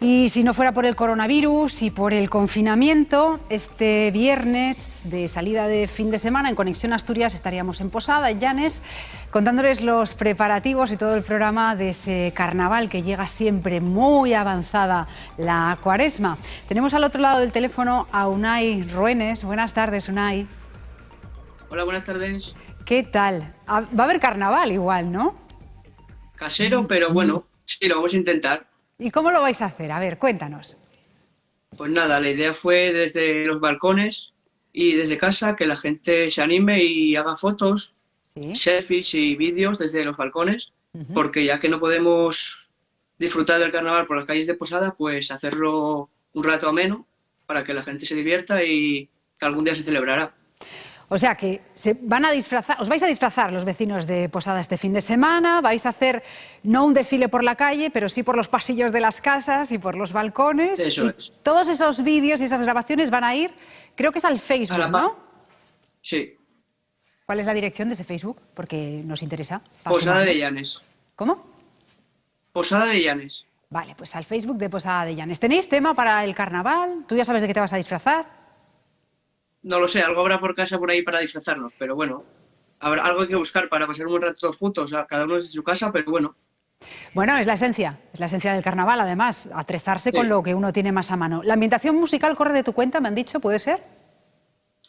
Y si no fuera por el coronavirus y por el confinamiento, este viernes de salida de fin de semana en Conexión Asturias estaríamos en Posada, en Llanes, contándoles los preparativos y todo el programa de ese carnaval que llega siempre muy avanzada la Cuaresma. Tenemos al otro lado del teléfono a Unai Ruenes. Buenas tardes, Unai. Hola, buenas tardes. ¿Qué tal? Va a haber carnaval igual, ¿no? Casero, pero bueno, sí, lo vamos a intentar. ¿Y cómo lo vais a hacer? A ver, cuéntanos. Pues nada, la idea fue desde los balcones y desde casa que la gente se anime y haga fotos, Sí. selfies y vídeos desde los balcones, porque ya que no podemos disfrutar del carnaval por las calles de Posada, pues hacerlo un rato ameno para que la gente se divierta y que algún día se celebrará. O sea que se van a disfrazar, os vais a disfrazar los vecinos de Posada este fin de semana, vais a hacer no un desfile por la calle, pero sí por los pasillos de las casas y por los balcones. Eso es. Todos esos vídeos y esas grabaciones van a ir, creo que es al Facebook, ¿no? Sí. ¿Cuál es la dirección de ese Facebook? Porque nos interesa. Posada de Llanes. ¿Cómo? Posada de Llanes. Vale, pues al Facebook de Posada de Llanes. ¿Tenéis tema para el carnaval? ¿Tú ya sabes de qué te vas a disfrazar? No lo sé, algo habrá por casa por ahí para disfrazarnos, pero bueno, habrá algo hay que buscar para pasar un buen rato todos juntos, cada uno desde su casa, pero bueno. Bueno, es la esencia del carnaval, además, atrezarse con lo que uno tiene más a mano. ¿La ambientación musical corre de tu cuenta, me han dicho, puede ser?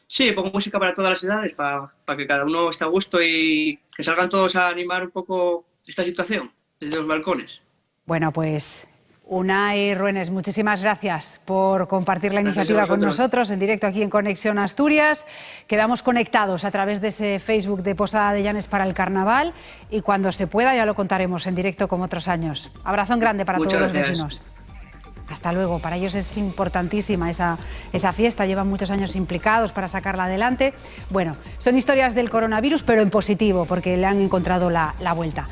Sí, pongo música para todas las edades, para que cada uno esté a gusto y que salgan todos a animar un poco esta situación desde los balcones. Bueno, pues Unai Ruenes, muchísimas gracias por compartir la iniciativa con nosotros en directo aquí en Conexión Asturias. Quedamos conectados a través de ese Facebook de Posada de Llanes para el carnaval y cuando se pueda ya lo contaremos en directo como otros años. Abrazón grande para todos los vecinos. Hasta luego. Para ellos es importantísima esa fiesta, llevan muchos años implicados para sacarla adelante. Bueno, son historias del coronavirus, pero en positivo, porque le han encontrado la vuelta.